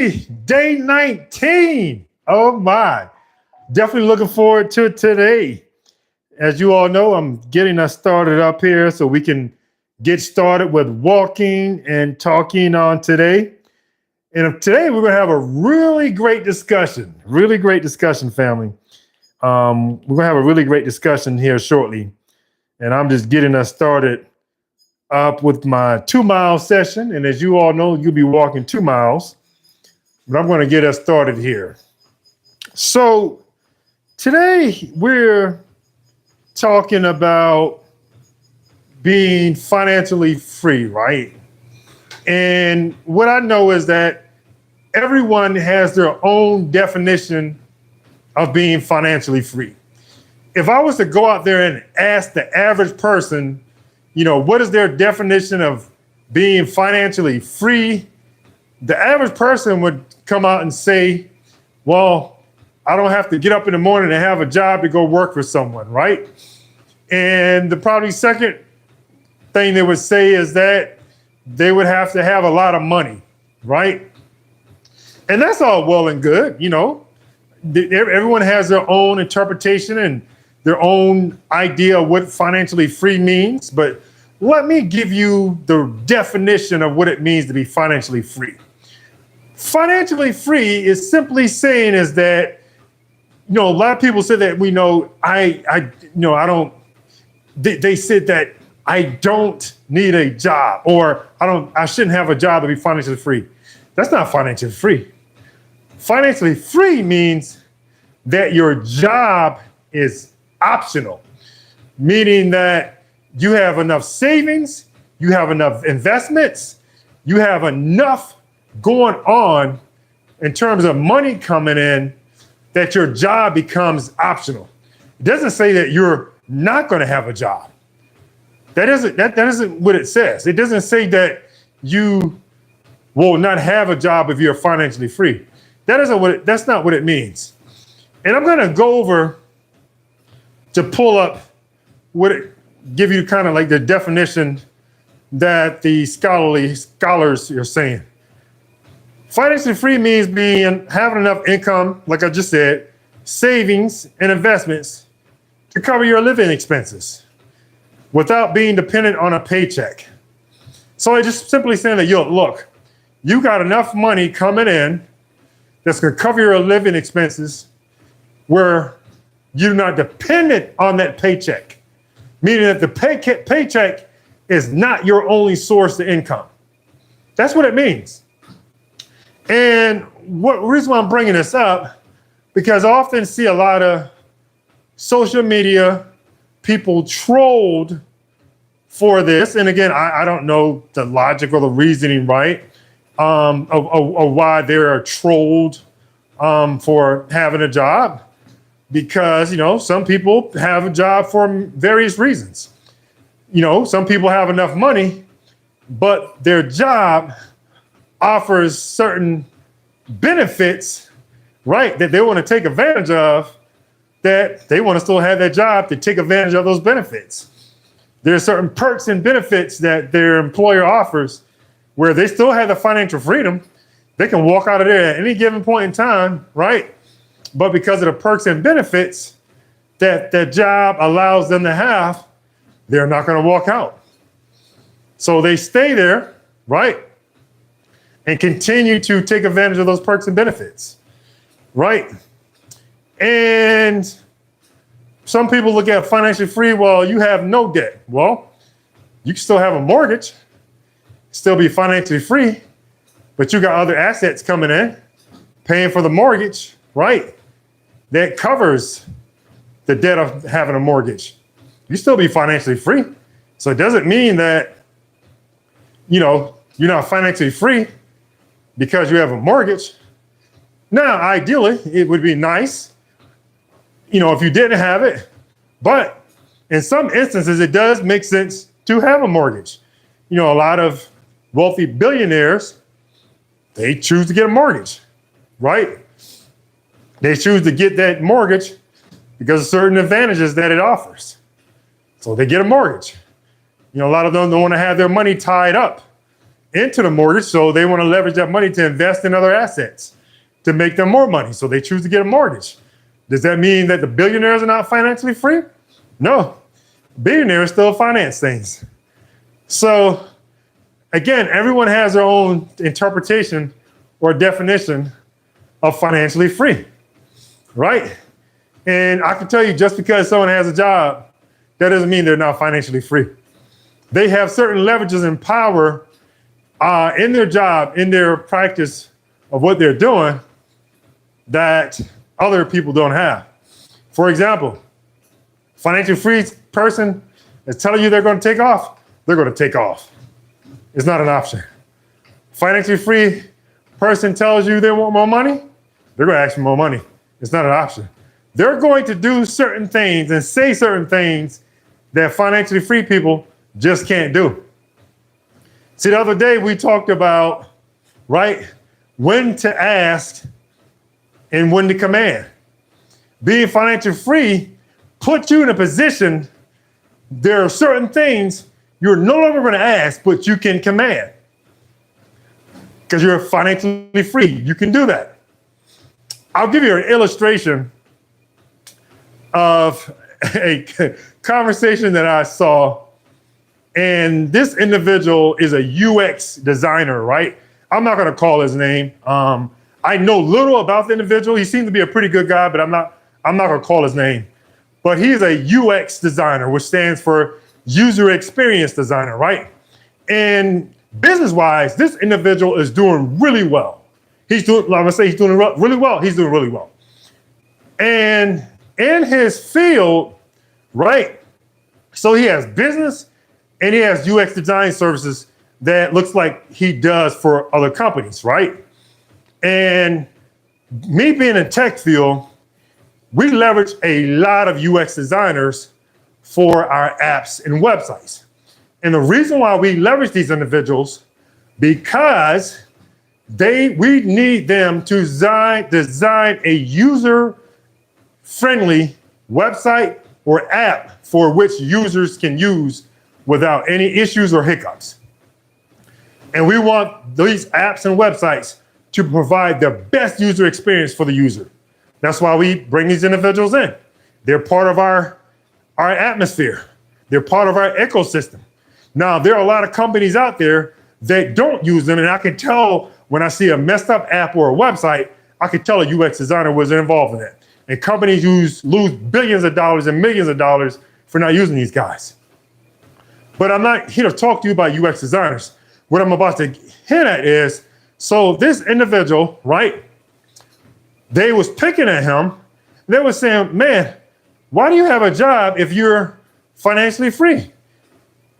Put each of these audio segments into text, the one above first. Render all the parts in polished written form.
Day 19. Oh my. Definitely looking forward to today. As you all know, I'm getting us started up here so we can get started with walking and talking on today. And today we're going to have a really great discussion. Really great discussion, family. We're going to have a really great discussion here shortly. And I'm just getting us started up with my 2 mile session. And as you all know, you'll be walking 2 miles. But I'm going to get us started here. So today we're talking about being financially free, right? And what I know is that everyone has their own definition of being financially free. If I was to go out there and ask the average person, what is their definition of being financially free? The average person would come out and say, well, I don't have to get up in the morning and have a job to go work for someone, right? And the probably second thing they would say is that they would have to have a lot of money, right? And that's all well and good, Everyone has their own interpretation and their own idea of what financially free means. But let me give you the definition of what it means to be financially free. Financially free is simply saying is that, a lot of people say that they said that I don't need a job, or I shouldn't have a job to be financially free. That's not financially free. Financially free means that your job is optional, meaning that you have enough savings, you have enough investments, you have enough going on in terms of money coming in that your job becomes optional. It doesn't say that you're not going to have a job. That isn't what it says. It doesn't say that you will not have a job if you're financially free. That's not what it means. And I'm going to go over to pull up give you kind of like the definition that the scholars are saying. Financially free means having enough income, like I just said, savings and investments to cover your living expenses without being dependent on a paycheck. So it's just simply saying that, you got enough money coming in that's going to cover your living expenses where you're not dependent on that paycheck, meaning that the paycheck is not your only source of income. That's what it means. And reason why I'm bringing this up, because I often see a lot of social media people trolled for this. And again, I don't know the logic or the reasoning, right, of why they are trolled for having a job. Because, some people have a job for various reasons. Some people have enough money, but their job offers certain benefits, right, that they want to take advantage of, that they want to still have that job to take advantage of those benefits. There are certain perks and benefits that their employer offers where they still have the financial freedom. They can walk out of there at any given point in time, right? But because of the perks and benefits that that job allows them to have, they're not going to walk out. So they stay there, right? And continue to take advantage of those perks and benefits, right? And some people look at financially free, well, you have no debt. Well, you can still have a mortgage, still be financially free, but you got other assets coming in, paying for the mortgage, right? That covers the debt of having a mortgage. You still be financially free. So it doesn't mean that, you're not financially free because you have a mortgage. Now, ideally, it would be nice, if you didn't have it. But in some instances, it does make sense to have a mortgage. A lot of wealthy billionaires, they choose to get a mortgage, right? They choose to get that mortgage because of certain advantages that it offers. So they get a mortgage. A lot of them don't want to have their money tied up into the mortgage, so they want to leverage that money to invest in other assets to make them more money. So they choose to get a mortgage. Does that mean that the billionaires are not financially free? No, billionaires still finance things. So again, everyone has their own interpretation or definition of financially free, right? And I can tell you, just because someone has a job, that doesn't mean they're not financially free. They have certain leverages and power in their job, in their practice of what they're doing that other people don't have. For example, financially free person is telling you they're going to take off, they're going to take off. It's not an option. Financially free person tells you they want more money, they're going to ask for more money. It's not an option. They're going to do certain things and say certain things that financially free people just can't do. See, the other day we talked about, right, when to ask and when to command. Being financially free puts you in a position, there are certain things you're no longer going to ask, but you can command. Because you're financially free, you can do that. I'll give you an illustration of a conversation that I saw. And this individual is a UX designer, right? I'm not going to call his name. I know little about the individual. He seems to be a pretty good guy, but I'm not going to call his name. But he's a UX designer, which stands for user experience designer, right? And business-wise, this individual is doing really well. He's doing really well. He's doing really well. And in his field, right? So he has business and he has UX design services that looks like he does for other companies, right? And me being in tech field, we leverage a lot of UX designers for our apps and websites. And the reason why we leverage these individuals, because we need them to design a user-friendly website or app for which users can use without any issues or hiccups. And we want these apps and websites to provide the best user experience for the user. That's why we bring these individuals in. They're part of our atmosphere. They're part of our ecosystem. Now, there are a lot of companies out there that don't use them, and I can tell when I see a messed up app or a website, I can tell a UX designer was involved in it. And companies lose billions of dollars and millions of dollars for not using these guys. But I'm not here to talk to you about UX designers. What I'm about to hit at is, so this individual, right, they was picking at him. They were saying, man, why do you have a job if you're financially free?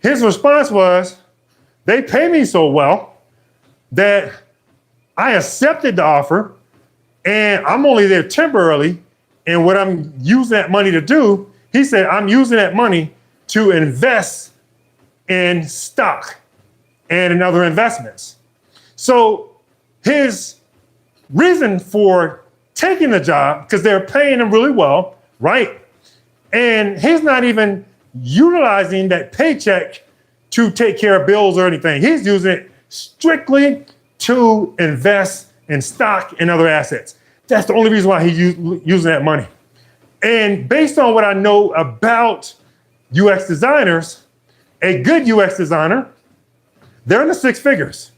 His response was, they pay me so well that I accepted the offer and I'm only there temporarily. And what I'm using that money to do, he said, I'm using that money to invest in stock and in other investments. So his reason for taking the job, because they're paying him really well, right? And he's not even utilizing that paycheck to take care of bills or anything. He's using it strictly to invest in stock and other assets. That's the only reason why he's using that money. And based on what I know about UX designers, a good UX designer, they're in the six figures.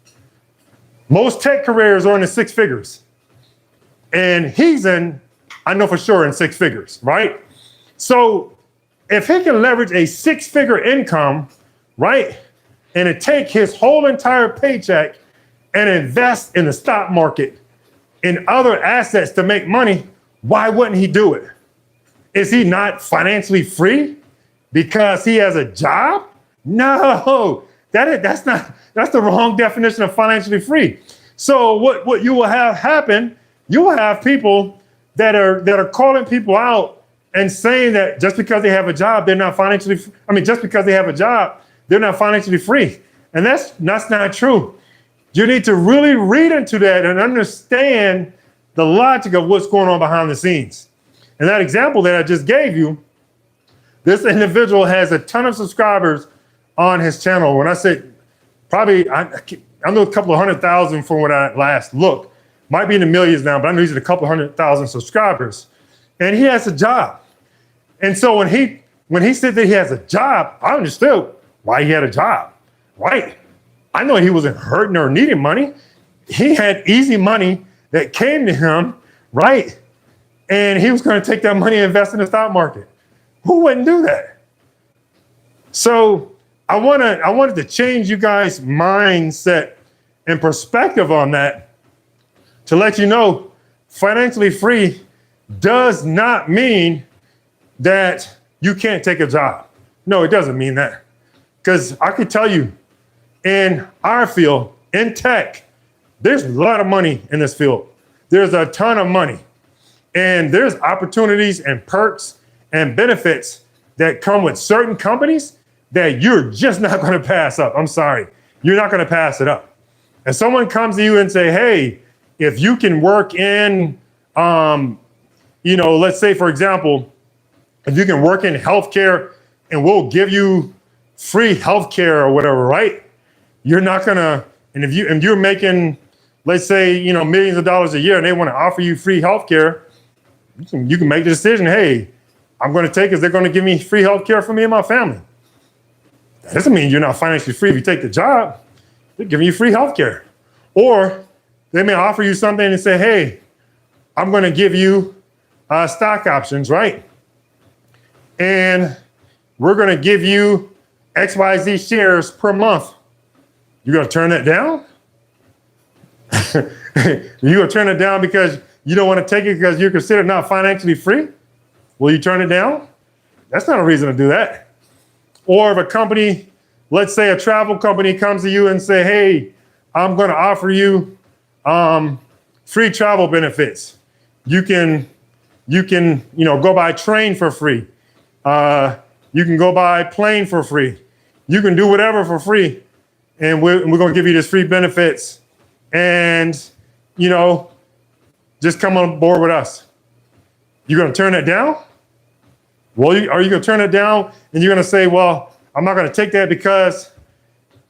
Most tech careers are in the six figures. And he's I know for sure, in six figures, right? So if he can leverage a six-figure income, right, and to take his whole entire paycheck and invest in the stock market in other assets to make money, why wouldn't he do it? Is he not financially free because he has a job? No, that's the wrong definition of financially free. So what you will have happen, you will have people that are calling people out and saying that just because they have a job, they're not financially, just because they have a job, they're not financially free. And that's not true. You need to really read into that and understand the logic of what's going on behind the scenes. And that example that I just gave you, this individual has a ton of subscribers on his channel. When I say probably, I I know a couple of 100,000 from when I last looked. Might be in the millions now, but I know he's at a couple of 100,000 subscribers. And he has a job. And so when he said that he has a job, I understood why he had a job, right? I know he wasn't hurting or needing money. He had easy money that came to him, right? And he was going to take that money and invest in the stock market. Who wouldn't do that? So I wanted to change you guys' mindset and perspective on that to let you know financially free does not mean that you can't take a job. No, it doesn't mean that. Because I can tell you, in our field, in tech, there's a lot of money in this field. There's a ton of money. And there's opportunities and perks and benefits that come with certain companies that you're just not going to pass up. I'm sorry. You're not going to pass it up. If someone comes to you and say, hey, if you can work in, let's say, for example, if you can work in healthcare and we'll give you free healthcare or whatever, right? You're not going to, and if you're making, let's say, millions of dollars a year and they want to offer you free healthcare, you can make the decision, hey, I'm going to take it. They're going to give me free healthcare for me and my family. That doesn't mean you're not financially free if you take the job. They're giving you free healthcare. Or they may offer you something and say, hey, I'm going to give you stock options, right? And we're going to give you XYZ shares per month. You're going to turn that down? You're going to turn it down because you don't want to take it because you're considered not financially free? Will you turn it down? That's not a reason to do that. Or if a company, let's say a travel company comes to you and say, hey, I'm going to offer you free travel benefits. You can go by train for free. You can go by plane for free. You can do whatever for free. And we're going to give you this free benefits. And, just come on board with us. You're going to turn it down? Well, are you going to turn it down and you're going to say, well, I'm not going to take that because,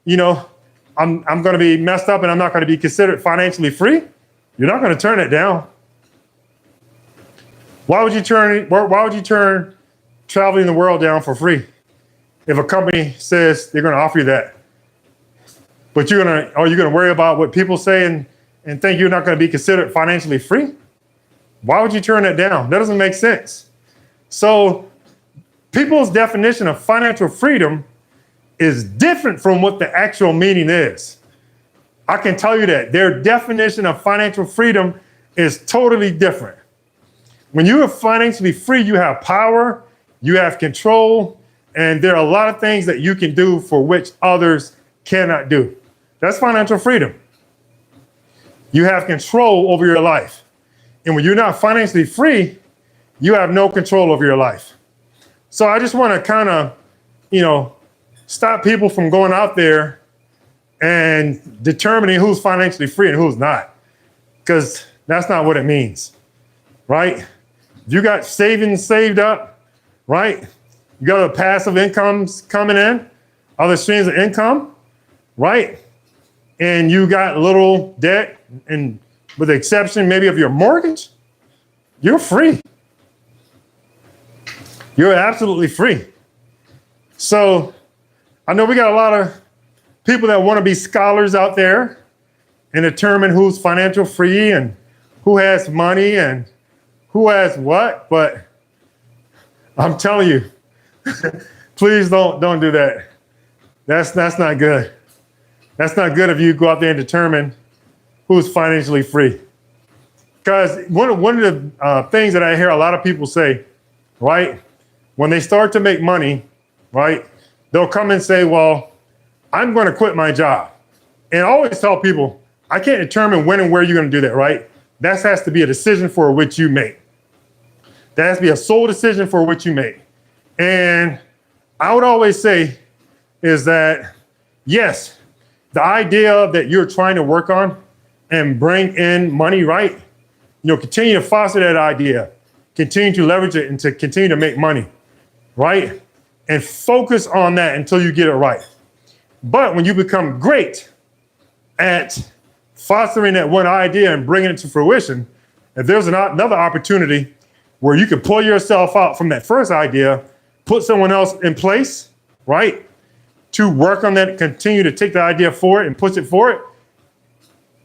I'm going to be messed up and I'm not going to be considered financially free? You're not going to turn it down. Why would you turn traveling the world down for free if a company says they're going to offer you that? But are you going to worry about what people say and think you're not going to be considered financially free? Why would you turn that down? That doesn't make sense. So people's definition of financial freedom is different from what the actual meaning is. I can tell you that their definition of financial freedom is totally different. When you are financially free, you have power, you have control, and there are a lot of things that you can do for which others cannot do. That's financial freedom. You have control over your life. And when you're not financially free, you have no control over your life. So I just want to kind of, stop people from going out there and determining who's financially free and who's not, because that's not what it means, right? If you got savings saved up, right? You got a passive incomes coming in, other streams of income, right? And you got little debt, and with the exception maybe of your mortgage, you're free. You're absolutely free. So I know we got a lot of people that want to be scholars out there and determine who's financial free and who has money and who has what, but I'm telling you, please don't do that. That's not good. That's not good if you go out there and determine who's financially free. Because one of the things that I hear a lot of people say, right, when they start to make money, right, they'll come and say, well, I'm going to quit my job. And I always tell people, I can't determine when and where you're going to do that, right? That has to be a decision for which you make. That has to be a sole decision for which you make. And I would always say is that, yes, the idea that you're trying to work on and bring in money, right? Continue to foster that idea, continue to leverage it and to continue to make money, right? And focus on that until you get it right. But when you become great at fostering that one idea and bringing it to fruition, if there's another opportunity where you can pull yourself out from that first idea, put someone else in place, right, to work on that, continue to take the idea forward and push it forward,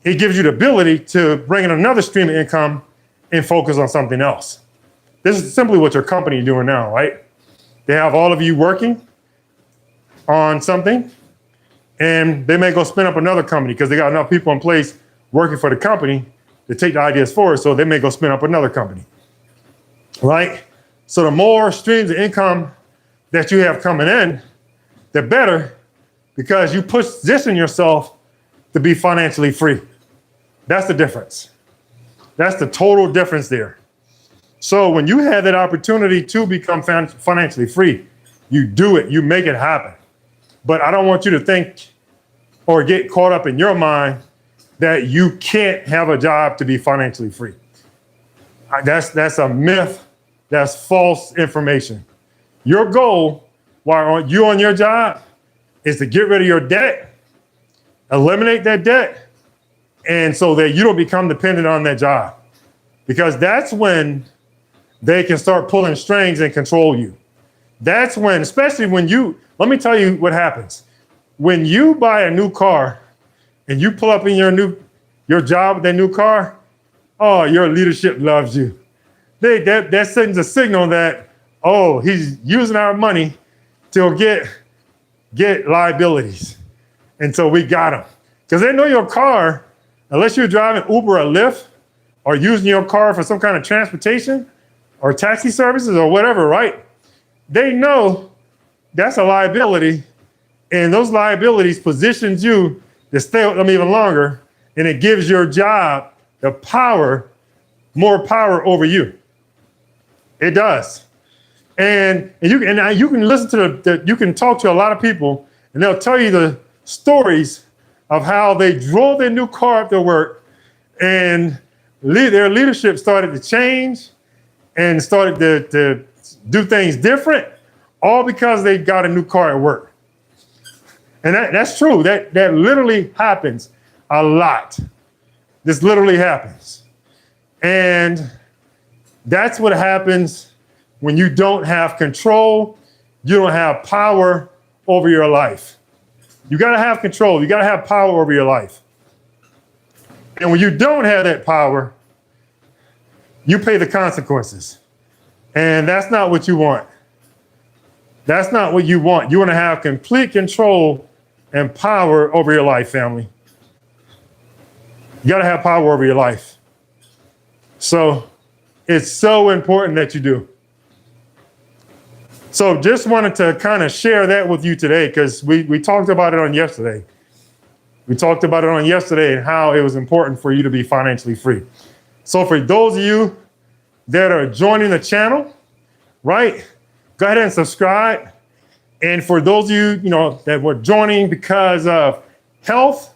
it gives you the ability to bring in another stream of income and focus on something else. This is simply what your company is doing now, right? They have all of you working on something, and they may go spin up another company because they got enough people in place working for the company to take the ideas forward, so they may go spin up another company, right? So the more streams of income that you have coming in, the better, because you position yourself to be financially free. That's the difference. That's the total difference there. So when you have that opportunity to become financially free, you do it, you make it happen. But I don't want you to think or get caught up in your mind that you can't have a job to be financially free. That's a myth. That's false information. Your goal while you're on your job is to get rid of your debt, eliminate that debt, and so that you don't become dependent on that job. Because that's when they can start pulling strings and control you. That's when, especially when let me tell you what happens. When you buy a new car and you pull up in your job with that new car, oh, your leadership loves you. That sends a signal that, oh, he's using our money to get liabilities. And so we got him. Because they know your car, unless you're driving Uber or Lyft or using your car for some kind of transportation or taxi services or whatever, right? They know that's a liability, and those liabilities positions you to stay with them even longer, and it gives your job the power, more power over you. It does. And you can listen to you can talk to a lot of people, and they'll tell you the stories of how they drove their new car up to work, and their leadership started to change and started to do things different, all because they got a new car at work. And that's true. That literally happens a lot. This literally happens. And that's what happens when you don't have control, you don't have power over your life. You got to have control. You got to have power over your life. And when you don't have that power, you pay the consequences. And that's not what you want. That's not what you want. You want to have complete control and power over your life, family. You got to have power over your life. So it's so important that you do. So just wanted to kind of share that with you today, because we talked about it on yesterday. We talked about it on yesterday and how it was important for you to be financially free. So for those of you that are joining the channel, right, go ahead and subscribe. And for those of you, that were joining because of health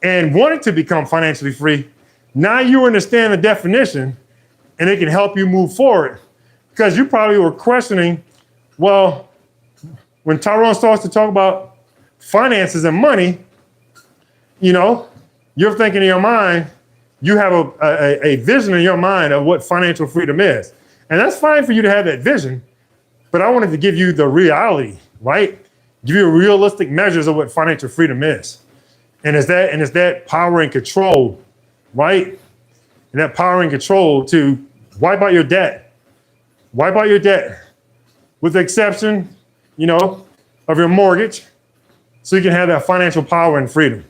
and wanted to become financially free, now you understand the definition and it can help you move forward. Because you probably were questioning, well, when Tyrone starts to talk about finances and money, you're thinking in your mind, you have a vision in your mind of what financial freedom is. And that's fine for you to have that vision, but I wanted to give you the reality, right? Give you realistic measures of what financial freedom is. And it's that power and control, right? And that power and control to wipe out your debt. Wipe out your debt, with the exception, of your mortgage, so you can have that financial power and freedom.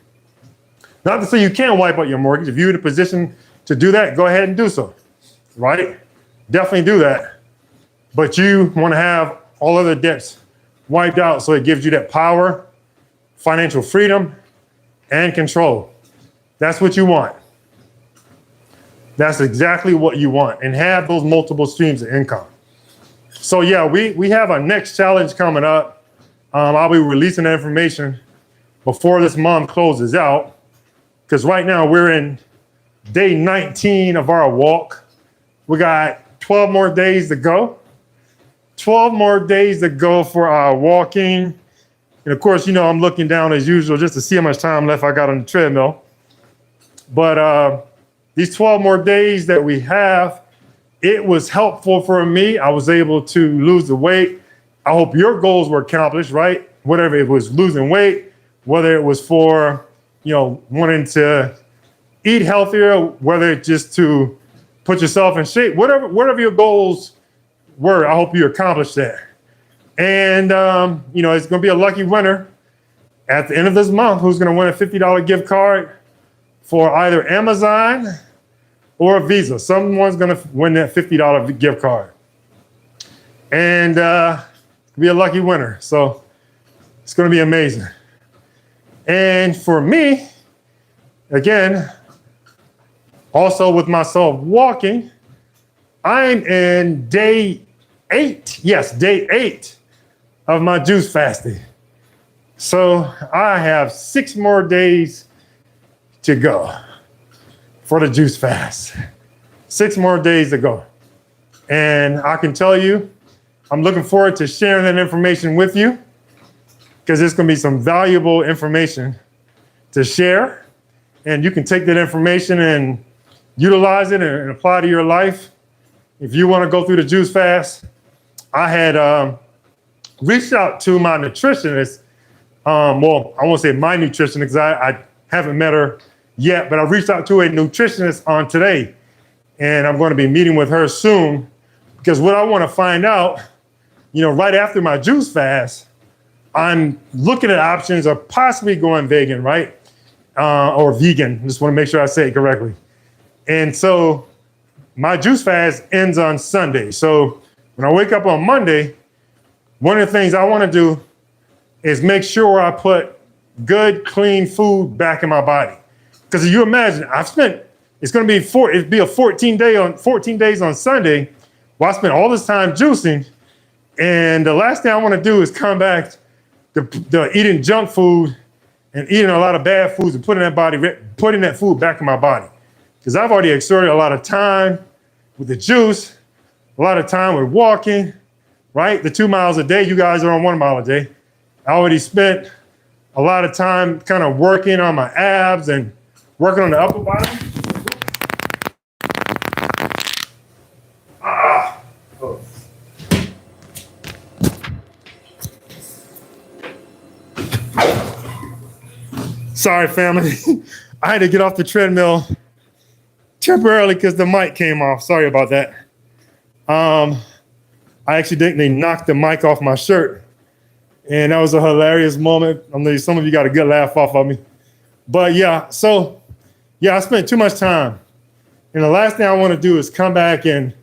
Not to say you can't wipe out your mortgage. If you're in a position to do that, go ahead and do so, right? Definitely do that. But you want to have all other debts wiped out so it gives you that power, financial freedom, and control. That's what you want. That's exactly what you want, and have those multiple streams of income. So yeah, we have our next challenge coming up. I'll be releasing that information before this month closes out, because right now we're in day 19 of our walk. We got 12 more days to go. 12 more days to go for our walking And of course, I'm looking down as usual just to see how much time left I got on the treadmill. But these 12 more days that we have, it was helpful for me. I was able to lose the weight. I hope your goals were accomplished, right? Whatever it was, losing weight, whether it was for, wanting to eat healthier, whether it's just to put yourself in shape, whatever your goals were, I hope you accomplished that. And, it's going to be a lucky winner at the end of this month who's going to win a $50 gift card for either Amazon or a Visa. Someone's going to win that $50 gift card. And be a lucky winner. So it's going to be amazing. And for me, again, also with myself walking, I'm in day 8. Yes, day 8 of my juice fasting. So I have 6 more days to go for the juice fast. 6 more days to go. And I can tell you, I'm looking forward to sharing that information with you because there's going to be some valuable information to share. And you can take that information and utilize it and apply to your life. If you want to go through the juice fast, I had reached out to my nutritionist. Well, I won't say my nutritionist because I haven't met her yet, but I reached out to a nutritionist on today. And I'm going to be meeting with her soon because what I want to find out, right after my juice fast, I'm looking at options of possibly going vegan, right? Or vegan. Just want to make sure I say it correctly. And so my juice fast ends on Sunday. So when I wake up on Monday, one of the things I want to do is make sure I put good, clean food back in my body. Because if you imagine, it's going to be it'd be a 14 days on Sunday. Well, I spent all this time juicing. And the last thing I want to do is come back to eating junk food and eating a lot of bad foods and putting that food back in my body. Because I've already exerted a lot of time with the juice, a lot of time with walking, right? The 2 miles a day, you guys are on 1 mile a day. I already spent a lot of time kind of working on my abs and working on the upper body. Sorry, family. I had to get off the treadmill temporarily because the mic came off. Sorry about that. I accidentally knocked the mic off my shirt. And that was a hilarious moment. I know some of you got a good laugh off of me. But I spent too much time. And the last thing I want to do is come back and,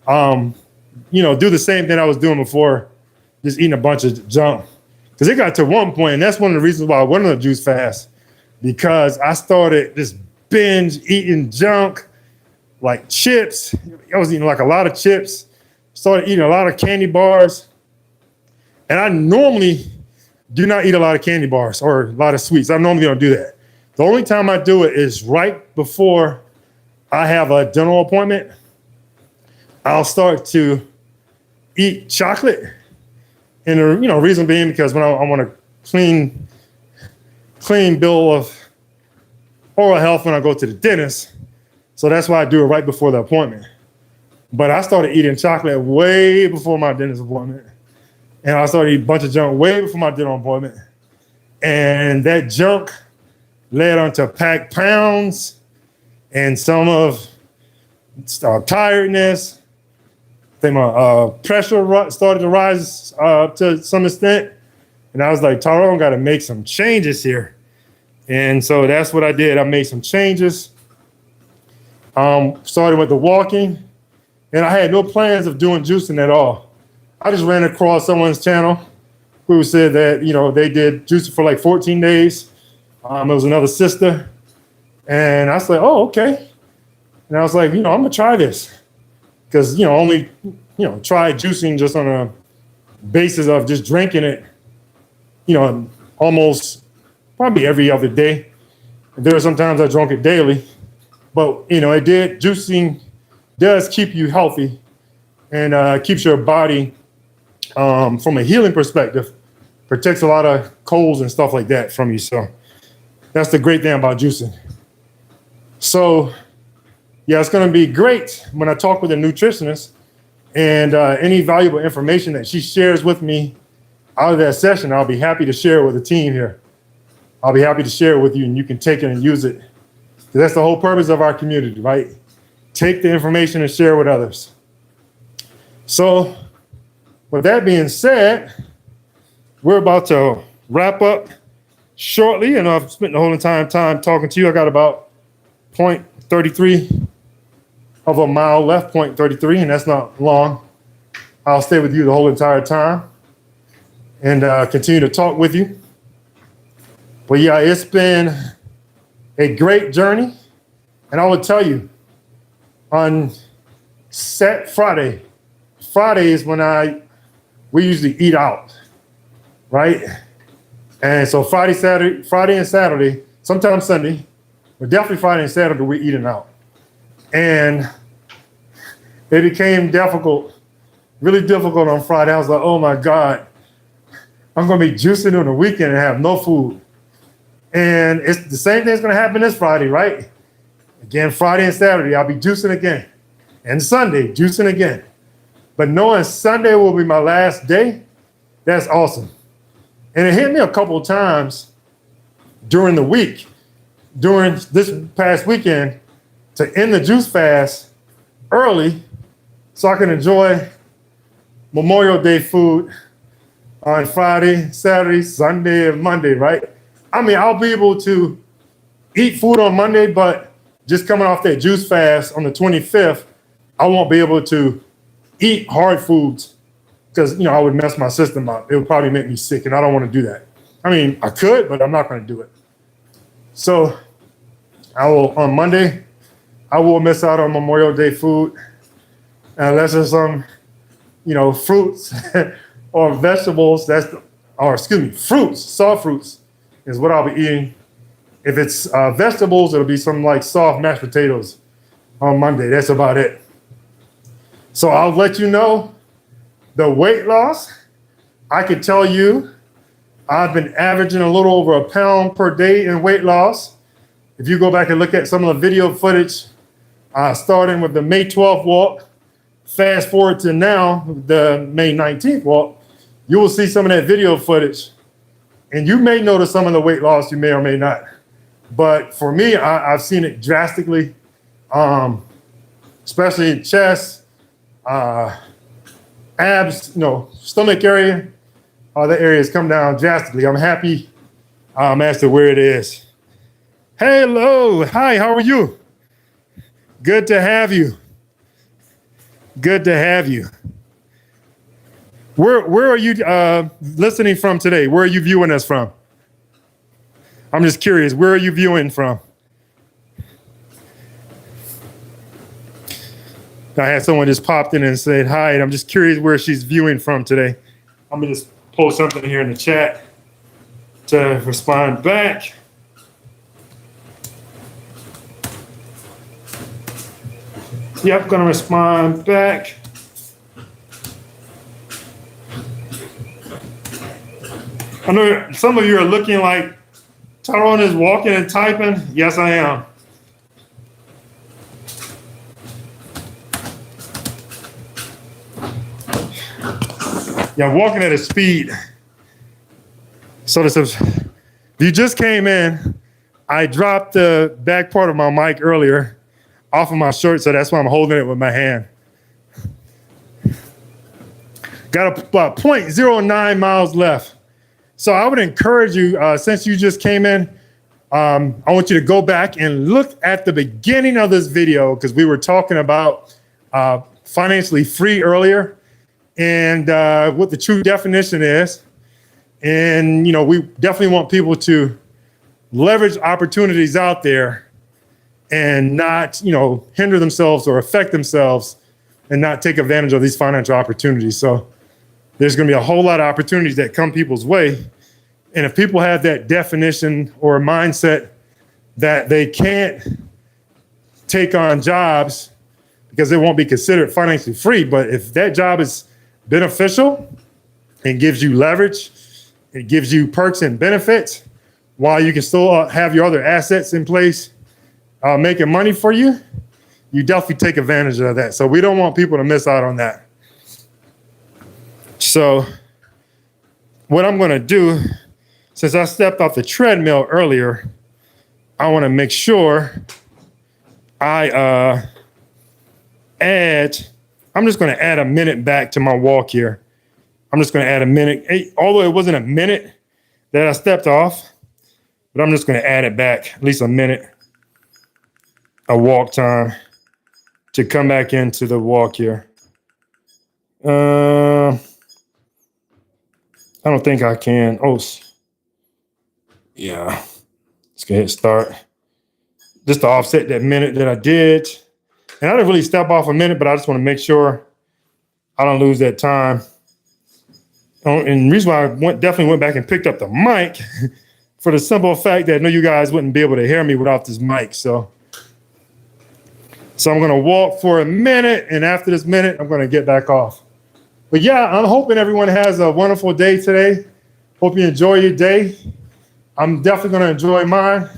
do the same thing I was doing before, just eating a bunch of junk. Because it got to one point, and that's one of the reasons why I went on a juice fast, because I started this binge eating junk, like chips. I was eating like a lot of chips, started eating a lot of candy bars. And I normally do not eat a lot of candy bars or a lot of sweets. I normally don't do that. The only time I do it is right before I have a dental appointment. I'll start to eat chocolate. And the reason being because when I want a clean bill of oral health when I go to the dentist. So that's why I do it right before the appointment. But I started eating chocolate way before my dentist appointment. And I started eating a bunch of junk way before my dental appointment. And that junk led on to packed pounds and some of tiredness. I think my pressure started to rise to some extent. And I was like, Tyrone, got to make some changes here. And so that's what I did. I made some changes. Started with the walking. And I had no plans of doing juicing at all. I just ran across someone's channel who said that, they did juicing for like 14 days. It was another sister. And I was like, oh, okay. And I was like, I'm going to try this. Because, only, try juicing just on a basis of just drinking it, almost probably every other day. There are sometimes I drank it daily. But, juicing does keep you healthy and keeps your body, from a healing perspective, protects a lot of colds and stuff like that from you. So that's the great thing about juicing. So yeah, it's going to be great when I talk with a nutritionist, and any valuable information that she shares with me out of that session, I'll be happy to share it with the team here. I'll be happy to share it with you, and you can take it and use it. That's the whole purpose of our community, right? Take the information and share with others. So with that being said, we're about to wrap up shortly, and I've spent the whole entire time talking to you. I got about 0.33 of a mile left, 0.33, and that's not long. I'll stay with you the whole entire time and continue to talk with you. But yeah, it's been a great journey. And I will tell you, on Friday is when we usually eat out, right? And so Friday and Saturday, sometimes Sunday, but definitely Friday and Saturday, we're eating out. And it became difficult, really difficult on Friday. I was like, oh my God, I'm going to be juicing on the weekend and have no food. And it's the same thing's going to happen this Friday, right? Again, Friday and Saturday, I'll be juicing again. And Sunday, juicing again. But knowing Sunday will be my last day, that's awesome. And it hit me a couple of times during the week, during this past weekend, to end the juice fast early so I can enjoy Memorial Day food on Friday, Saturday, Sunday, and Monday, right? I mean, I'll be able to eat food on Monday, but just coming off that juice fast on the 25th, I won't be able to eat hard foods because, I would mess my system up. It would probably make me sick, and I don't want to do that. I mean, I could, but I'm not going to do it. So on Monday, I will miss out on Memorial Day food unless there's some, fruits or vegetables. Fruits, soft fruits is what I'll be eating. If it's vegetables, it'll be some like soft mashed potatoes on Monday. That's about it. So I'll let you know the weight loss. I could tell you I've been averaging a little over a pound per day in weight loss. If you go back and look at some of the video footage, starting with the May 12th walk, fast forward to now, the May 19th walk, you will see some of that video footage. And you may notice some of the weight loss, you may or may not. But for me, I've seen it drastically, especially in chest, abs, stomach area. That area has come down drastically. I'm happy as to where it is. Hello, hi, how are you? Good to have you. Good to have you. Where are you listening from today? Where are you viewing us from? I'm just curious. Where are you viewing from? I had someone just popped in and said hi, and I'm just curious where she's viewing from today. I'm going to just post something here in the chat to respond back. Yep, going to respond back. I know some of you are looking like Tyrone is walking and typing. Yes, I am. Yeah, I'm walking at a speed. So if you just came in, I dropped the back part of my mic earlier off of my shirt, so that's why I'm holding it with my hand. Got about 0.09 miles left. So I would encourage you, since you just came in, I want you to go back and look at the beginning of this video because we were talking about financially free earlier and what the true definition is. And, we definitely want people to leverage opportunities out there and not, hinder themselves or affect themselves and not take advantage of these financial opportunities. So there's going to be a whole lot of opportunities that come people's way. And if people have that definition or mindset that they can't take on jobs because they won't be considered financially free, but if that job is beneficial and gives you leverage It gives you perks and benefits while you can still have your other assets in place, making money for you. You definitely take advantage of that. So we don't want people to miss out on that. So what I'm going to do, since I stepped off the treadmill earlier, I want to make sure I I'm just going to add a minute back to my walk here. I'm just going to add a minute, although it wasn't a minute that I stepped off, but I'm just going to add it back, at least a minute, a walk time to come back into the walk here. I don't think I can. Oh, yeah. Let's go ahead and start. Just to offset that minute that I did. And I didn't really step off a minute, but I just want to make sure I don't lose that time. And the reason why I definitely went back and picked up the mic for the simple fact that I know you guys wouldn't be able to hear me without this mic. So I'm going to walk for a minute, and after this minute, I'm going to get back off. But yeah, I'm hoping everyone has a wonderful day today. Hope you enjoy your day. I'm definitely going to enjoy mine.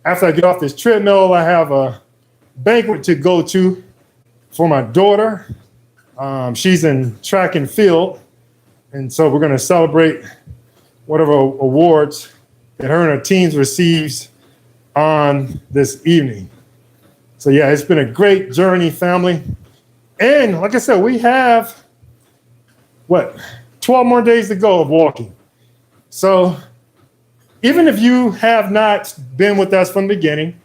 After I get off this treadmill, I have a banquet to go to for my daughter. She's in track and field. And so we're going to celebrate whatever awards that her and her teams receives on this evening. So yeah, it's been a great journey, family. And like I said, we have, 12 more days to go of walking. So even if you have not been with us from the beginning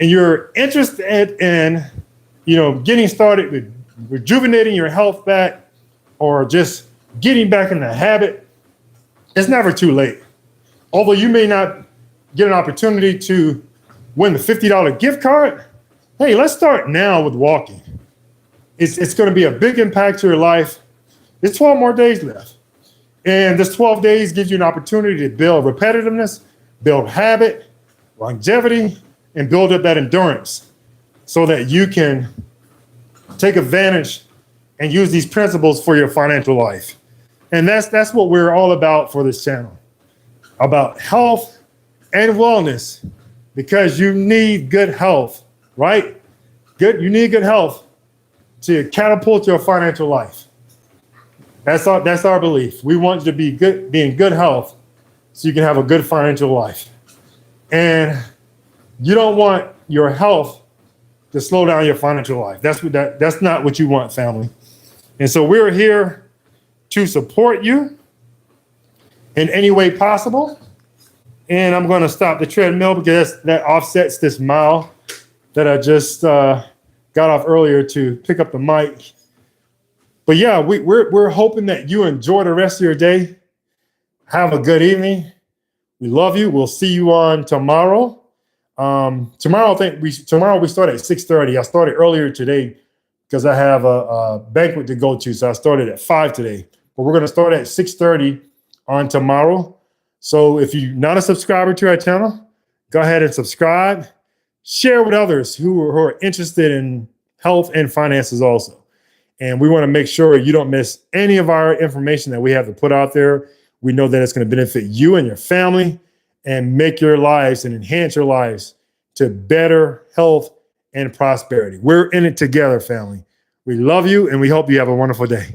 and you're interested in, getting started with rejuvenating your health back or just getting back in the habit, it's never too late. Although you may not get an opportunity to win the $50 gift card, hey, let's start now with walking. It's going to be a big impact to your life. There's 12 more days left. And this 12 days gives you an opportunity to build repetitiveness, build habit, longevity, and build up that endurance so that you can take advantage and use these principles for your financial life. And that's what we're all about for this channel, about health and wellness, because you need good health, right? You need good health to catapult your financial life. That's our belief. We want you to be in good health so you can have a good financial life. And you don't want your health to slow down your financial life. That's not what you want, family. And so we're here to support you in any way possible. And I'm going to stop the treadmill because that offsets this mile that I just got off earlier to pick up the mic. But yeah, we're hoping that you enjoy the rest of your day. Have a good evening. We love you. We'll see you on tomorrow. Tomorrow we start at 6:30. I started earlier today because I have a banquet to go to. So I started at 5 today. But we're going to start at 6:30 on tomorrow. So if you're not a subscriber to our channel, go ahead and subscribe. Share with others who are interested in health and finances also. And we want to make sure you don't miss any of our information that we have to put out there. We know that it's going to benefit you and your family and make your lives and enhance your lives to better health and prosperity. We're in it together, family. We love you and we hope you have a wonderful day.